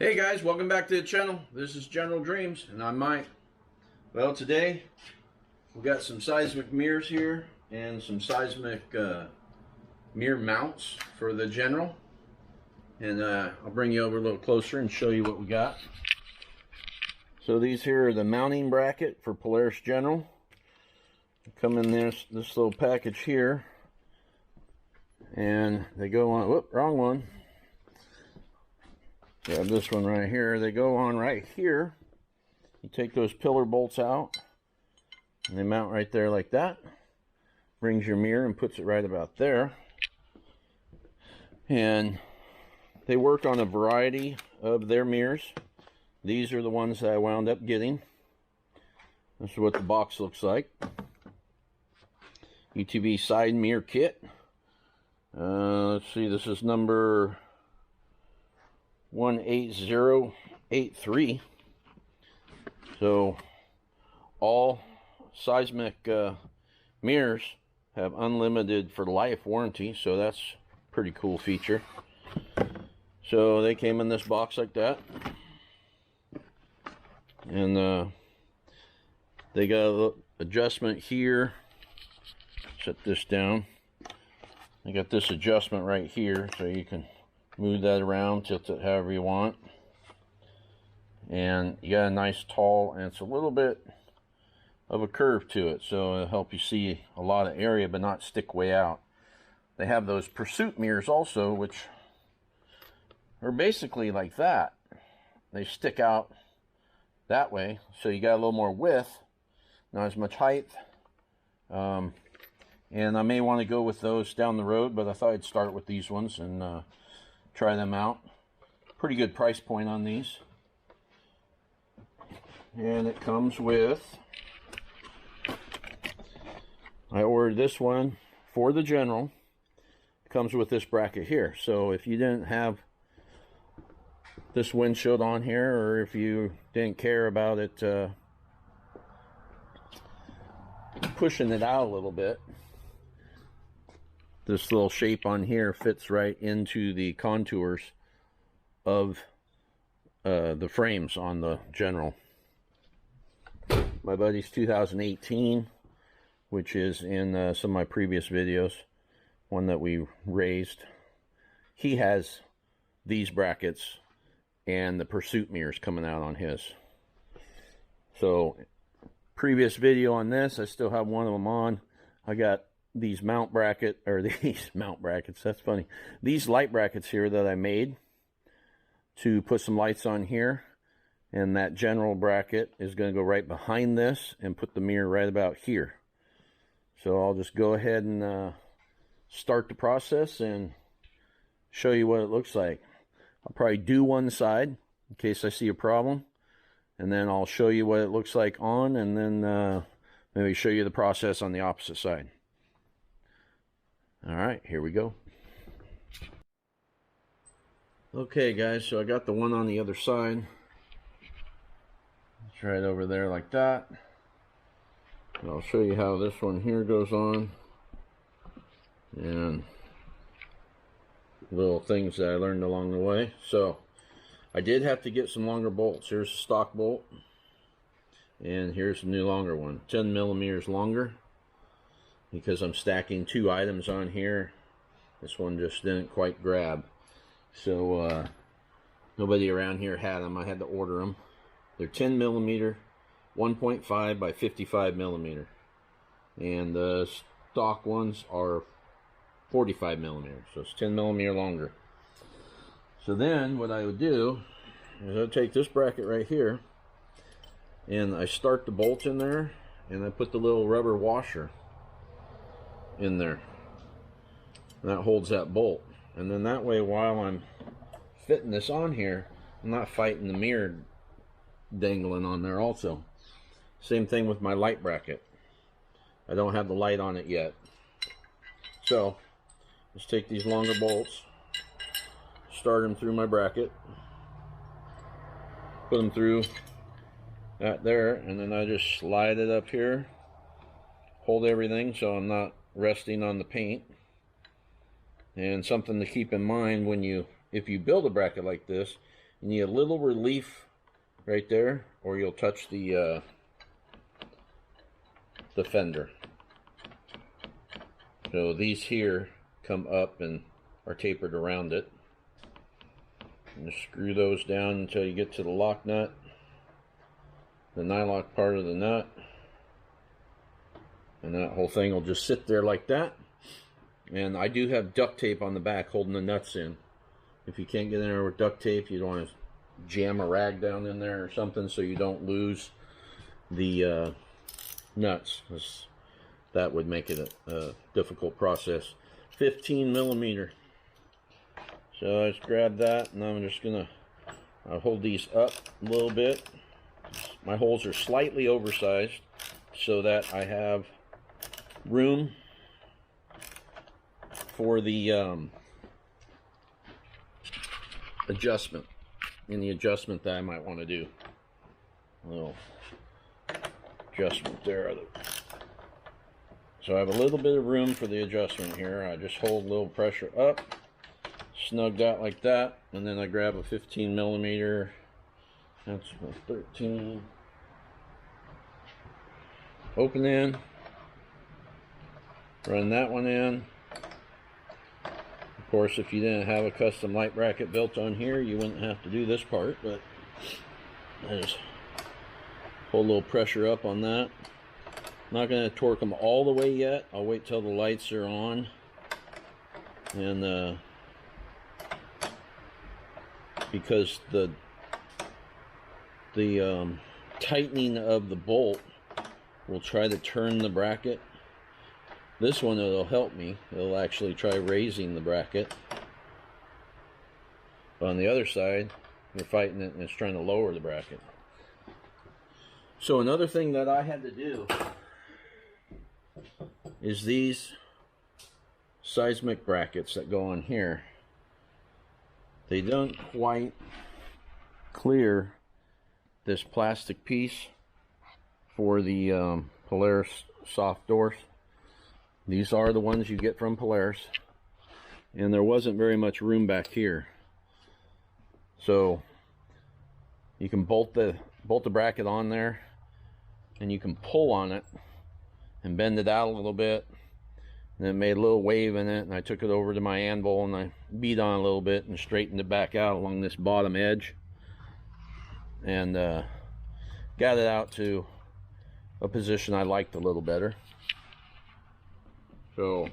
Hey guys, welcome back to the channel. This is General Dreams and I'm Mike. Well, today we got some seismic mirrors here and some seismic mirror mounts for the General, and I'll bring you over a little closer and show you what we got. So these here are the mounting bracket for Polaris General. They come in this little package here, and they go on, whoop, wrong one. Grab this one right here. They go on right here. You take those pillar bolts out and they mount right there like that. Brings your mirror and puts it right about there. And they work on a variety of their mirrors. These are the ones that I wound up getting. This is what the box looks like. UTV side mirror kit. Let's see, this is number 18083. So all seismic mirrors have unlimited for life warranty, so that's a pretty cool feature. So they came in this box like that, and they got a little adjustment here. Set this down. They got this adjustment right here, so you can move that around, tilt it however you want. And you got a nice tall, and it's a little bit of a curve to it, so it'll help you see a lot of area but not stick way out. They have those pursuit mirrors also, which are basically like that. They stick out that way, so you got a little more width, not as much height. And I may want to go with those down the road, but I thought I'd start with these ones and try them out. Pretty good price point on these. And it comes with, I ordered this one for the General. It comes with this bracket here. So if you didn't have this windshield on here, or if you didn't care about it pushing it out a little bit, this little shape on here fits right into the contours of the frames on the General. My buddy's 2018, which is in some of my previous videos, one that we raised. He has these brackets and the pursuit mirrors coming out on his. So previous video on this, I still have one of them on. I got these mount bracket, or these mount brackets, that's funny, these light brackets here that I made to put some lights on here, and that General bracket is going to go right behind this and put the mirror right about here. So I'll just go ahead and start the process and show you what it looks like. I'll probably do one side in case I see a problem, and then I'll show you what it looks like on, and then maybe show you the process on the opposite side. Alright, here we go. Okay guys, so I got the one on the other side. It's right over there like that. And I'll show you how this one here goes on. And little things that I learned along the way. So I did have to get some longer bolts. Here's a stock bolt. And here's a new longer one. 10 millimeters longer. Because I'm stacking two items on here. This one just didn't quite grab. So nobody around here had them. I had to order them. They're 10 millimeter, 1.5 by 55 millimeter. And the stock ones are 45 millimeter. So it's 10 millimeter longer. So then what I would do is I would take this bracket right here, and I start the bolts in there, and I put the little rubber washer in there, and that holds that bolt. And then that way, while I'm fitting this on here, I'm not fighting the mirror dangling on there also. Same thing with my light bracket. I don't have the light on it yet. So just take these longer bolts, start them through my bracket, put them through that there, and then I just slide it up here, hold everything so I'm not resting on the paint. And something to keep in mind when if you build a bracket like this, You need a little relief right there, or you'll touch the fender. So these here come up and are tapered around it. And screw those down until you get to the lock nut, the nylock part of the nut, and that whole thing will just sit there like that. And I do have duct tape on the back holding the nuts in. If you can't get in there with duct tape, you don't want to jam a rag down in there or something so you don't lose the nuts. That would make it a difficult process. 15 millimeter. So I just grab that, and I'm just gonna hold these up a little bit. My holes are slightly oversized so that I have room for the adjustment, in the adjustment that I might want to do. A little adjustment there. So I have a little bit of room for the adjustment here. I just hold a little pressure up, snug that like that, and then I grab a 15 millimeter. That's a 13. Open in. Run that one in. Of course, if you didn't have a custom light bracket built on here, you wouldn't have to do this part, but I just hold a little pressure up on that. Not going to torque them all the way yet. I'll wait till the lights are on, and because the tightening of the bolt will try to turn the bracket. This one, it'll help me. It'll actually try raising the bracket. But on the other side, you're fighting it and it's trying to lower the bracket. So another thing that I had to do is these seismic brackets that go on here. They don't quite clear this plastic piece for the Polaris soft doors. These are the ones you get from Polaris, and there wasn't very much room back here, so you can bolt the bracket on there, and you can pull on it and bend it out a little bit, and it made a little wave in it, and I took it over to my anvil and I beat on a little bit and straightened it back out along this bottom edge, and got it out to a position I liked a little better. So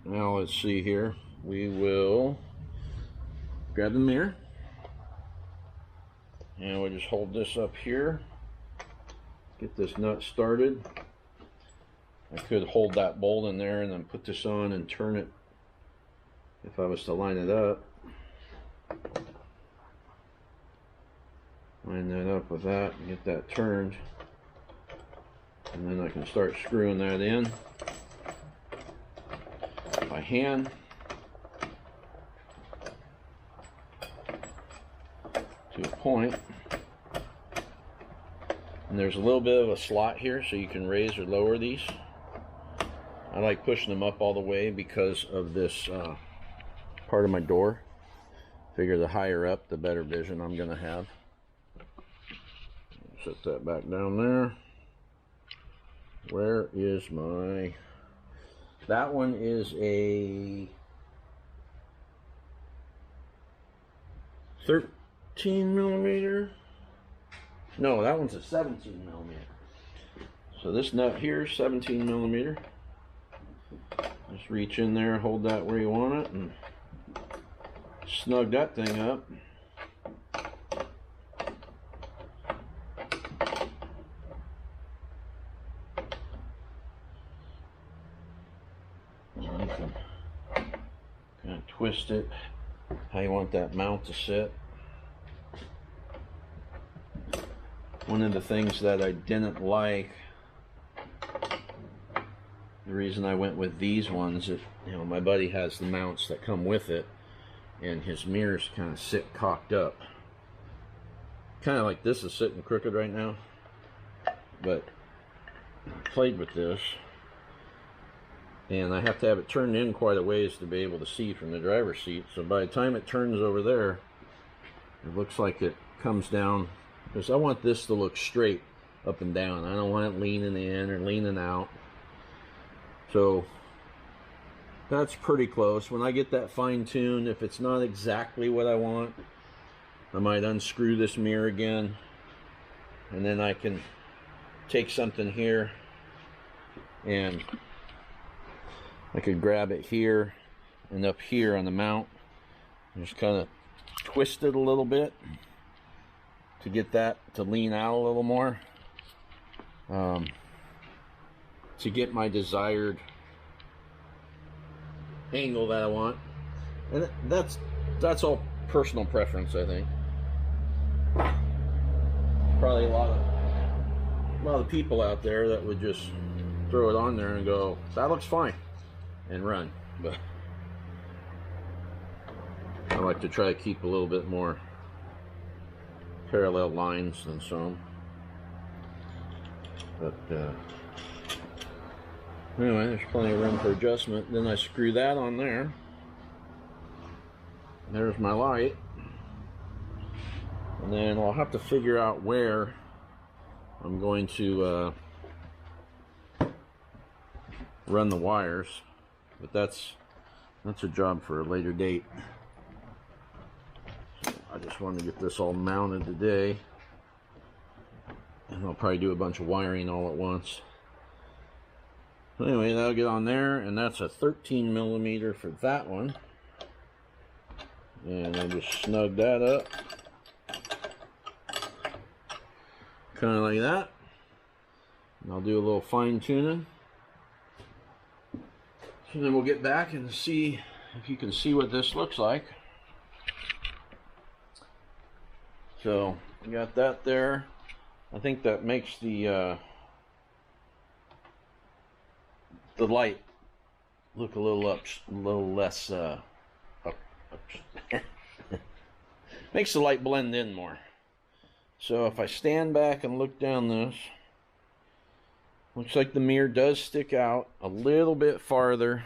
now let's see here. We will grab the mirror, and we'll just hold this up here. Get this nut started. I could hold that bolt in there and then put this on and turn it if I was to line it up. Line that up with that and get that turned. And then I can start screwing that in by hand. To a point. And there's a little bit of a slot here so you can raise or lower these. I like pushing them up all the way because of this part of my door. Figure the higher up, the better vision I'm going to have. Set that back down there. Where is my... That one is a 13 millimeter. No, that one's a 17 millimeter. So this nut here is 17 millimeter. Just reach in there, hold that where you want it, and snug that thing up. Kind of twist it how you want that mount to sit. One of the things that I didn't like, the reason I went with these ones, is, you know, my buddy has the mounts that come with it, and his mirrors kind of sit cocked up. Kind of like this is sitting crooked right now, but I played with this. And I have to have it turned in quite a ways to be able to see from the driver's seat. So by the time it turns over there, it looks like it comes down, because I want this to look straight up and down. I don't want it leaning in or leaning out. So that's pretty close. When I get that fine-tuned, if it's not exactly what I want, I might unscrew this mirror again, and then I can take something here and I could grab it here and up here on the mount and just kind of twist it a little bit to get that to lean out a little more, to get my desired angle that I want. And that's all personal preference, I think. Probably a lot of people out there that would just throw it on there and go, that looks fine, and run. But I like to try to keep a little bit more parallel lines than some. But anyway, there's plenty of room for adjustment. Then I screw that on there. There's my light. And then I'll have to figure out where I'm going to run the wires, but that's a job for a later date. So I just wanted to get this all mounted today, and I'll probably do a bunch of wiring all at once. So anyway, that'll get on there, and that's a 13 millimeter for that one. And I'll just snug that up, kind of like that. And I'll do a little fine tuning. So then we'll get back and see if you can see what this looks like. So we got that there. I think that makes the light look a little less makes the light blend in more. So if I stand back and look down this, looks like the mirror does stick out a little bit farther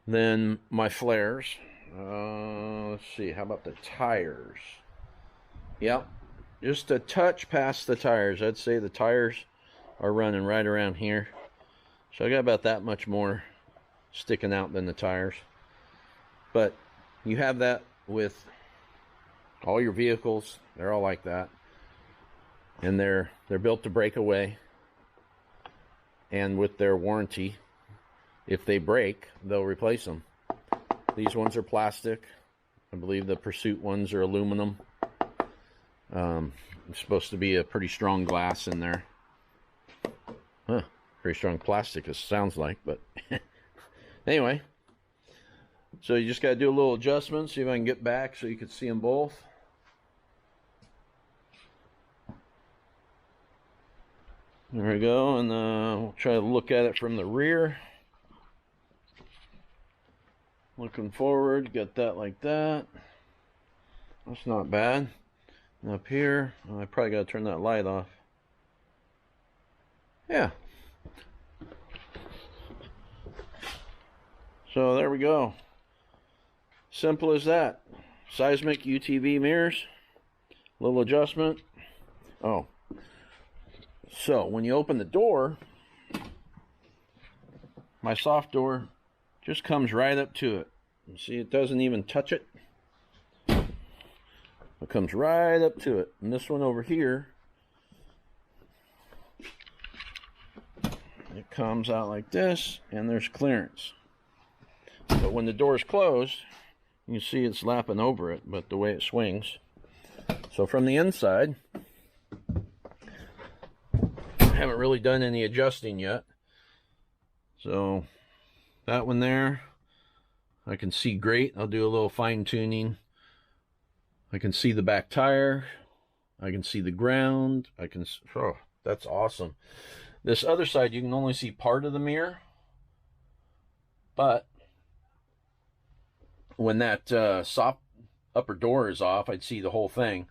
than my flares. Let's see, how about the tires? Yep, just a touch past the tires. I'd say the tires are running right around here. So I got about that much more sticking out than the tires. But you have that with all your vehicles. They're all like that. And they're built to break away. And with their warranty, if they break, they'll replace them. These ones are plastic. I believe the Pursuit ones are aluminum. It's supposed to be a pretty strong glass in there. Huh, pretty strong plastic, it sounds like, but anyway. So you just got to do a little adjustment, see if I can get back so you can see them both. There we go, and we'll try to look at it from the rear. Looking forward, got that like that. That's not bad. And up here, I probably got to turn that light off. Yeah. So there we go. Simple as that. Seizmik UTV mirrors. Little adjustment. Oh. So when you open the door, my soft door just comes right up to it. You see, it doesn't even touch it. It comes right up to it. And this one over here, it comes out like this, and there's clearance. But when the door is closed, you can see it's lapping over it, but the way it swings. So from the inside, I haven't really done any adjusting yet. So that one there, I can see great. I'll do a little fine tuning. I can see the back tire. I can see the ground. Oh, that's awesome. This other side, you can only see part of the mirror. But when that soft upper door is off, I'd see the whole thing.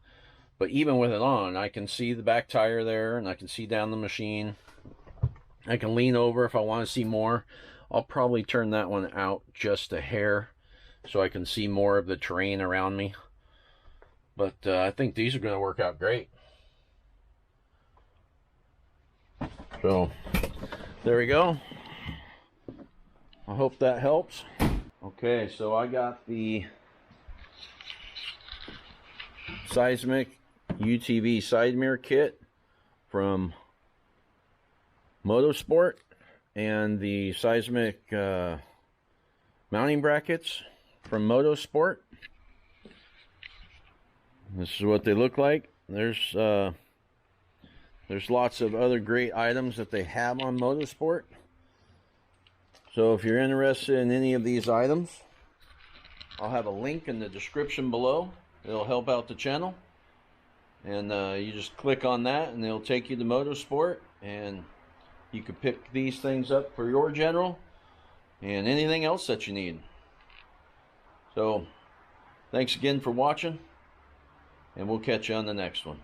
But even with it on, I can see the back tire there, and I can see down the machine. I can lean over if I want to see more. I'll probably turn that one out just a hair so I can see more of the terrain around me. But I think these are going to work out great. So there we go. I hope that helps. Okay, so I got the Seizmik UTV side mirror kit from Motorsport and the Seizmik mounting brackets from Motorsport. This is what they look like. There's lots of other great items that they have on Motorsport. So if you're interested in any of these items, I'll have a link in the description below. It'll help out the channel. And you just click on that and it'll take you to Motorsport. And you can pick these things up for your General and anything else that you need. So thanks again for watching. And we'll catch you on the next one.